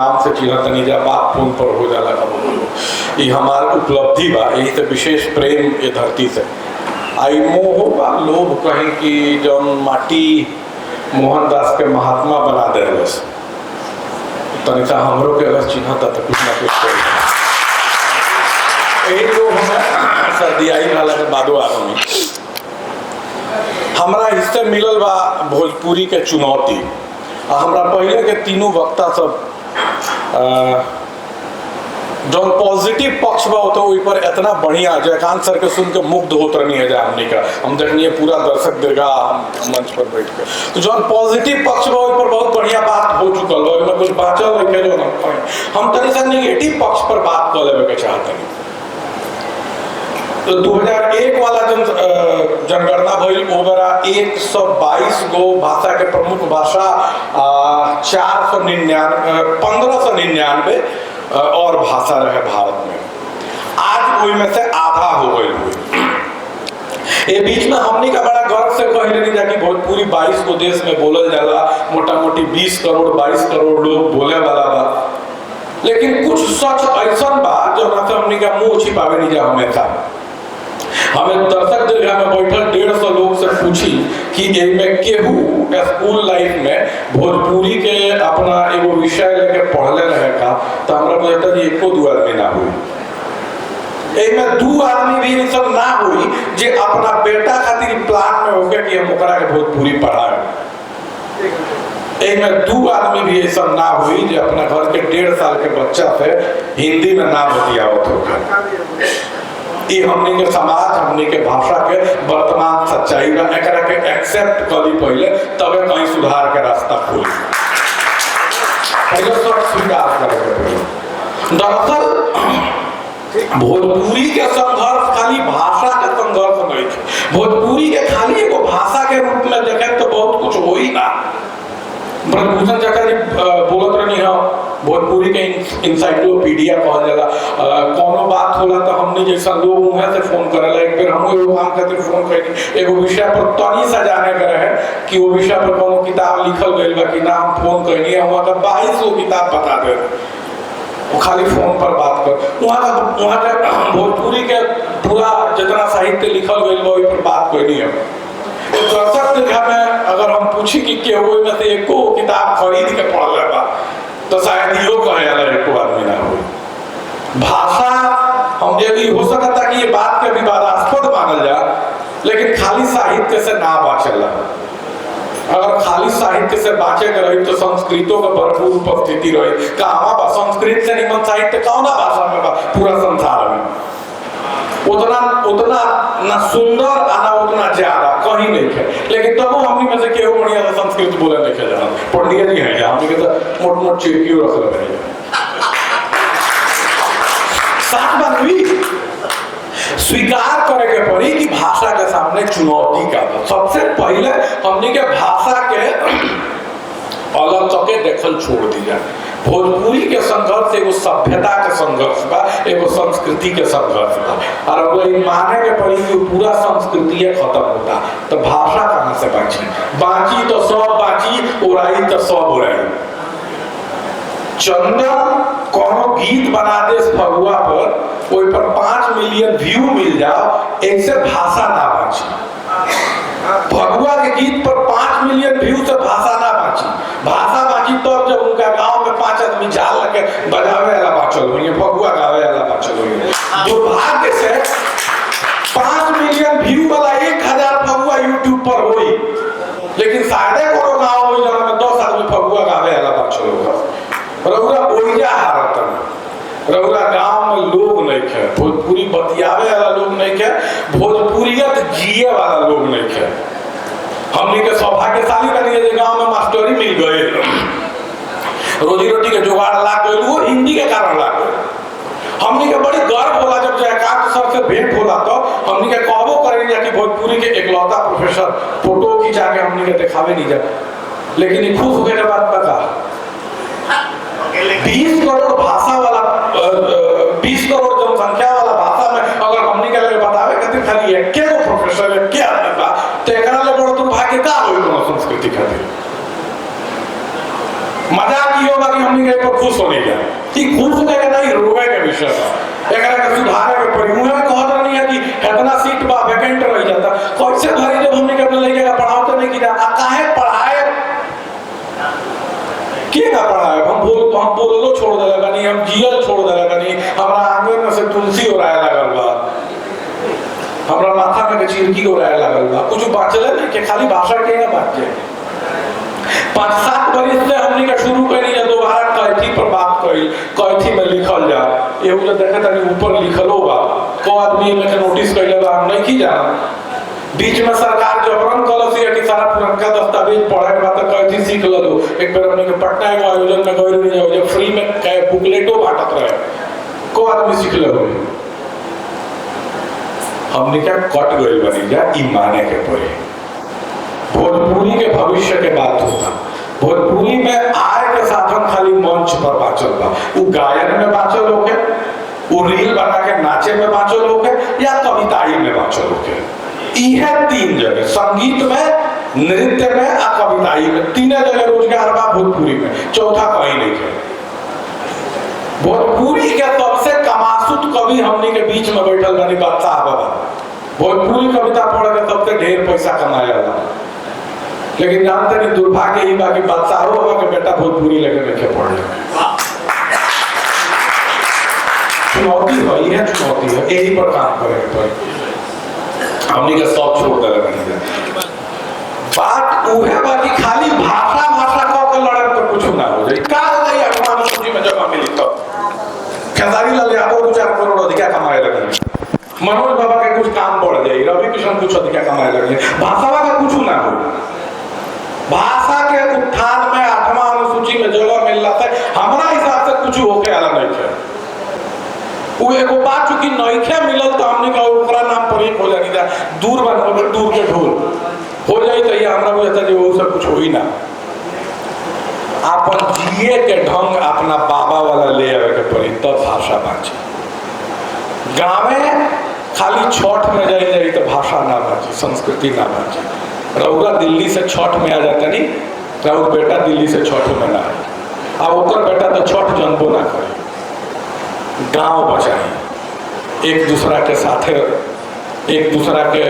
नाम से चिन्ह तनी जा बात फोन पर हो जाला कब ये हमार उपलब्धि बा। यही तो विशेष प्रेम ये धरती से आई मोह बा लोभ कहीं कि जौन माटी मोहनदास के महात्मा बना दे बस तनिका हमरो के अगर चिन्ह था तो कुछ ना कुछ कर यही लोग हमें सर्दी आई वाला के बादो आदमी हमरा हिस्से मिलल बा भोजपुरी के चुनौती। हमरा पहले के तीनों वक्ता सब जो पॉजिटिव पक्ष बा होता है पर इतना बढ़िया जयकांत सर के सुन के मुग्ध होत रहनी है जा हमने का हम देखनी पूरा दर्शक दीर्घा हम मंच पर बैठ के तो जो पॉजिटिव पक्ष बा पर बहुत बढ़िया बात हो चुकल हो में कुछ बाचल है जो ना हम तनी सा नेगेटिव पक्ष पर बात कर लेवे के चाहते हैं। तो 2001 वाला जनगणना भइल ओबरा 122 गो भाषा के प्रमुख भाषा 1599 और भाषा रहे भारत में। आज वही में से आधा हो गई। ये बीच में हमने का बड़ा गर्व से कहले नहीं जाकि भोजपुरी 22 गो देश में बोलल जाला, मोटा मोटी 20 करोड़ 22 करोड़ लोग बोले वाला बा। लेकिन कुछ सच ऐसा बा जो ना हमने का मुंह छिपावे नहीं जा हमेशा। हमें दर्शक दीर्घा में बैठल 150 लोग से पूछी कि में केहू स्कूल लाइफ में भोजपुरी के अपना एगो विषय लेके पढ़ले रहे का तो हमरा बुझाता जी एको दू आदमी ना हुई। में 2 आदमी भी सब ना हुई जे अपना बेटा खातिर प्लान में होके कि हम ओकरा के भोजपुरी पढ़ाए। में 2 आदमी भी ऐसा ना हुई जो अपना घर के 1.5 साल के बच्चा से हिंदी में ना बतियावत होगा। ये हमने के समाज हमने के भाषा के वर्तमान सच्चाई बा एकरा के एक्सेप्ट करी पहले तबे कहीं सुधार के रास्ता खुली। पहले सब स्वीकार करे। दरअसल भोजपुरी के संघर्ष खाली भाषा के संघर्ष नहीं है। भोजपुरी के खाली एगो भाषा के रूप में देखे तो बहुत कुछ हो ही ना। ब्रह्मभूषण चाचा जी बोलत रहनी है भोजपुरी के इंसाइक्लोपीडिया कहल जाला। कोनो बात होला तो हमने जैसा लोग वहां से फोन करेला एक बार हम एगो काम खातिर फोन कइनी एगो विषय पर तनी सा जाने के रहे कि वो विषय पर कोनो किताब लिखल गइल बा कि ना हम फोन कइनी वहां का 2200 किताब बता दे वो खाली फोन पर बात कर वहां का भोजपुरी के पूरा जितना साहित्य लिखल गइल बा ओइ पर बात कइनी है। तो दर्शक दीर्घा में अगर हम पूछी कि केहू में से एको किताब खरीद के पढ़ ले बा तो शायद यो कहे वाला एको आदमी ना हो। भाषा हम यदि हो सकता कि ये बात के विवादास्पद मानल जा लेकिन खाली साहित्य से ना बाचेला। अगर खाली साहित्य से बाचे के रही तो संस्कृतों का भरपूर उपस्थिति रही कहाँ बा संस्कृत से निमन साहित्य कौना भाषा में बा पूरा संसार में उतना ना सुंदर आना उतना ज्यादा कहीं नहीं है। लेकिन तब हमनी में से केहू बढ़िया से संस्कृत बोले नहीं है जाना पंडित जी हैं हमनी के तो मोट मोट चिड़कियों रख ले बनी साथ बात हुई स्वीकार करे के पड़ी कि भाषा के सामने चुनौती का सबसे पहले हमनी के भाषा के अलग तक देखल छोड़ दी जाए। भोजपुरी के संघर्ष एगो सभ्यता के संघर्ष बा एगो संस्कृति के संघर्ष बा और अगर माने के पड़ी कि पूरा संस्कृति खत्म होता तो भाषा कहाँ से बाची तो सब बाची उड़ाई तो सब उड़ाई। चंदन कोनो गीत बना दे फगुआ पर ओइ पर 5 मिलियन व्यू मिल जाओ एक से भाषा ना बाची। फगुआ के गीत पर 5 मिलियन व्यू से भाषा ना बाची। भाषा बाकी तो जब उनका गांव में 5 आदमी जाल लगे बजावे वाला बाचल होंगे फगुआ गावे वाला बाचल होंगे। दुर्भाग्य से 5 मिलियन व्यू वाला 1000 फगुआ यूट्यूब पर हुई लेकिन शायद कोनो गांव में जहां में 10 आदमी फगुआ गावे वाला बाचल होगा। रउरा ओइजा हारत रउरा गांव में लोग नहीं खे भोजपुरी बतियावे वाला लोग नहीं खे भोजपुरियत जिए वाला लोग नहीं खे। हमने के सौभाग्यशाली बनी है गांव में मास्टरी मिल गए रोजी रोटी के जुगाड़ लाग गए वो हिंदी के कारण लाग गए। हमने के बड़ी गर्व होला जब जयकांत सर से भेंट होला तो हमने के कहबो करेंगे कि भोजपुरी के एकलौता प्रोफेसर फोटो खिंचा के हमने के दिखावे नहीं जा लेकिन ये खुश होने के बाद पता 20 करोड़ भाषा वाला 20 करोड़ जनसंख्या वाला भाषा में अगर हमने के लिए बतावे खातिर खाली एक के प्रोफेसर है क्या बा तो एकरा ले बड़ दुर्भाग्य का होई कोनो संस्कृति खातिर। मजाक यो बा कि हमनी के पर खुश होने का कि खुश के नहीं रोवे के विषय एकरा के सुधारे के पड़ी मुहे कहत रहनी है कि इतना सीट बा वैकेंट रह जाता कैसे भरी जब हमने के अपने लइका का पढ़ाओ तो नहीं किया आ काहे पढ़ाए के ना पढ़ाए हम बोललो छोड़ देला कनी हम जियल छोड़ देला कनी हमरा आंगन में से तुलसी ओराए लागल बा हमरा माथा में के चिरकी ओराए लागल बा कुछ बाचले नहीं के खाली भाषा के ना बात के 5-7 बरिस से हमने का शुरू करी है दोबारा कैथी पर बात करी कैथी में लिखल जा एहू जो देखे तनी ऊपर लिखलो बा को आदमी में के नोटिस कइले बा हम नहीं की जाना बीच में सरकार जबरन कलसी है कि सारा पुरनका दस्तावेज पढ़े के बाद कैथी सीख लो एक बार हमने के पटना के आयोजन में गइल रही है जब फ्री में बुकलेटो बांटत रहे को आदमी सीख लो हमने क्या कट गइल बनी जा ई माने के पड़े भोजपुरी के भविष्य के बात होता भोजपुरी में आय के साधन खाली मंच पर बाचल बा वो गायन में बाचल होके वो रील बना के नाचे में बाचल होके या कविताई में बाचल होके यह 3 जगह संगीत में नृत्य में आ कविताई में 3 जगह रोजगार बा भोजपुरी में चौथा कहीं नहीं है भोजपुरी के सबसे कमासुत कवि हमनी के बीच में बैठल बानी बादशाह बाबा भोजपुरी कविता पढ़ के सबसे ढेर पैसा कमाया जाला लेकिन जानते नहीं दुर्भाग्य ही बाकी बादशाह बाबा के बेटा भोजपुरी लेकर रखे पढ़ ले चुनौती है यह चुनौती है यही पर काम करेंगे पर हमने का सब छोड़ दे लगा बात उहे बाकी खाली भाषा को के लड़े तो कुछ ना हो जाए का हो जाए अनुमान सूची में जब मिली तो खेसारी लाल यादव 2-4 करोड़ अधिक कमाए लगे मनोज बाबा के कुछ काम बढ़ जाए रवि किशन कुछ अधिक कमाए लगे भाषा का कुछ ना हो भाषा के उत्थान में 8वां अनुसूची में जगह मिल रहा है हमारा हिसाब से कुछ होके आला नहीं है वो एगो बात चूंकि नइखे मिलल तो हमने का ओकरा नाम पर एक हो जानी था दूर बन दूर के ढोल हो जाई तो ये हमरा बुझाता जे वो सब कुछ होई ना अपन जिए के ढंग अपना बाबा वाला ले आवे के पड़ी तब भाषा बाँचे गाँव में खाली छठ में जाई तो भाषा ना बाँचे संस्कृति ना बाँचे रउरा दिल्ली से छठ में आ जाता नहीं रउर बेटा दिल्ली से छठ में ना आए अब ओकर बेटा तो छठ जनबो ना करे गांव बचाई एक दूसरा के साथे एक दूसरा के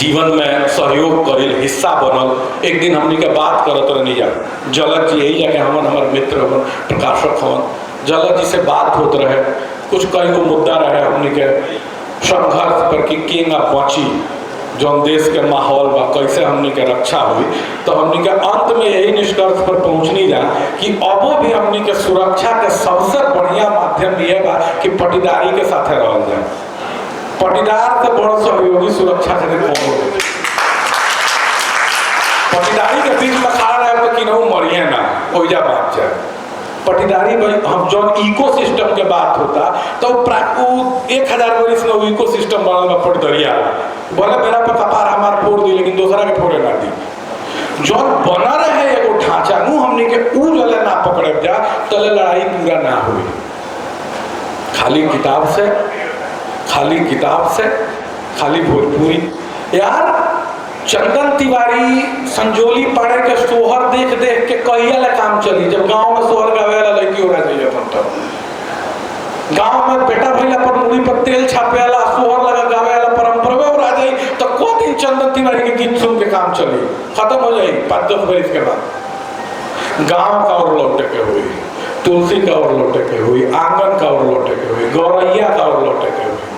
जीवन में सहयोग करे हिस्सा बनल एक दिन हमनी के बात करत रहनी जा जलद जी यही जाके हमार मित्र प्रकाशक हवन जलद जी से बात होत रहे कुछ कई गो मुद्दा रहे हमनी के संघर्ष पर कि केंगा बची जौन देश के माहौल बा कैसे हमनी के रक्षा हुई तो हमनी के अंत में यही निष्कर्ष पर पहुंचनी जा कि अबो भी हमनी के सुरक्षा के सबसे बढ़िया माध्यम ये बा कि पटीदारी के साथे रहल जाए पटीदार से बड़ सहयोगी सुरक्षा के पटीदारी के बीच में खड़ा रहे तो किनहु मरिए ना ओइजा बात जाए पटीदारी भाई हम जो इकोसिस्टम के बात होता तो 1000 वर्ष में वो इकोसिस्टम बनल बा पटदरिया बोले मेरा पता पार हमार फोड़ दी लेकिन दूसरा के फोड़े ना दी जो बना रहे एगो ढांचा नु हमने के ऊ जले ना पकड़े जा तले लड़ाई पूरा ना हुई खाली किताब से खाली भोजपुरी यार चंदन तिवारी संजोली पाड़े के सोहर देख देख के कहिया ले काम चली जब गांव में सोहर गावे वाला लड़की हो रहा है अपन तो गांव में बेटा भैया पर मुड़ी पर तेल छापे वाला सोहर लगा गावे वाला परंपरा हो रहा है तो को दिन चंदन तिवारी के गीत सुन के काम चली खत्म हो जाए 5-10 बरस के बाद गांव का और लौटे के हुई तुलसी का और लौटे के हुई आंगन का और लौटे के हुई गौरैया का और लौटे के हुई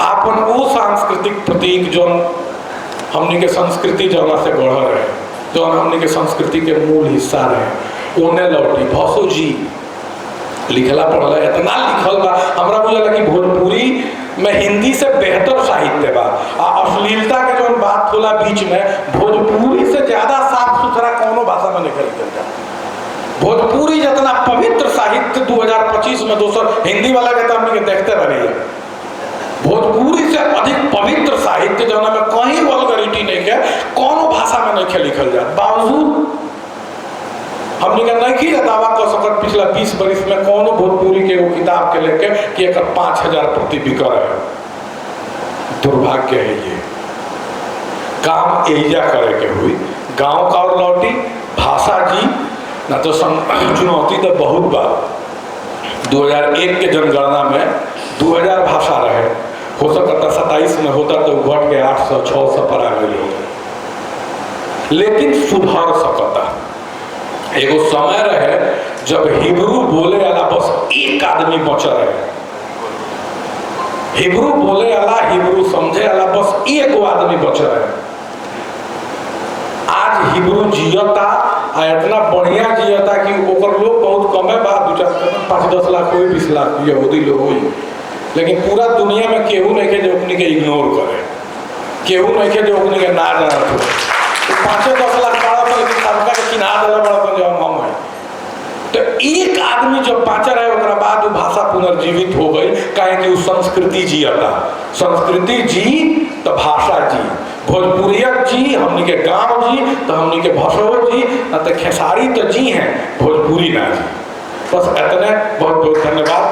अपन वो सांस्कृतिक प्रतीक जो हमने के संस्कृति जौना से गढ़ रहे जो हमने के संस्कृति के मूल हिस्सा रहे ओने लौटी भसो जी लिखला पढ़ला इतना लिखल बा हमरा बुझला कि भोजपुरी में हिंदी से बेहतर साहित्य बा आ अश्लीलता के जो बात होला बीच में भोजपुरी से ज्यादा साफ सुथरा कोनो भाषा में निकल जाता भोजपुरी जितना पवित्र साहित्य 2025 में दोस्तों हिंदी वाला के तो हमने के देखते रहे भोजपुरी से अधिक पवित्र साहित्य जो में कहीं वल्गरिटी नहीं है कोनो भाषा में नहीं लिखल जाए बावजूद हमने का नहीं किया दावा कर सकत पिछला 20 वर्ष में कोनो भोजपुरी के वो किताब के लेके कि एक 5000 प्रति बिकर है दुर्भाग्य है ये काम एजा करे के हुई गांव का और लौटी भाषा जी ना तो चुनौती तो बहुत बार 2001 के जनगणना में 2000 भाषा रहे, हो सकता 27 में होता तो घट के 800 600 पर आ गई होगा, लेकिन सुधार सकता। एगो समय रहे जब हिब्रू बोले वाला बस एक आदमी बचा रहे, हिब्रू बोले वाला, हिब्रू समझे वाला बस एक आदमी बचा रहे। आज हिब्रू जियता आ इतना बढ़िया जियता कि ओकर लोग बहुत कम है, बात 5-10 लाख कोई 20 लाख यहूदी लोग हुई, लेकिन पूरा दुनिया में केहू नहीं के जो अपनी के इग्नोर करे, केहू नहीं के जो अपनी के ना जानत हो। तो 5-10 लाख बड़ा था, लेकिन सबका के चिन्हा देला बड़ा तो जो हम है। तो एक आदमी जब बाँचा रहे ओकरा बाद वो भाषा पुनर्जीवित हो गई, काहे कि वो संस्कृति जियता। संस्कृति जी तो भाषा जी, भोजपुरिया जी हमनी के गाँव जी तो हमनी के भसो जी, न तो खेसारी तो जी हैं, भोजपुरी ना जी। बस इतने, बहुत बहुत धन्यवाद।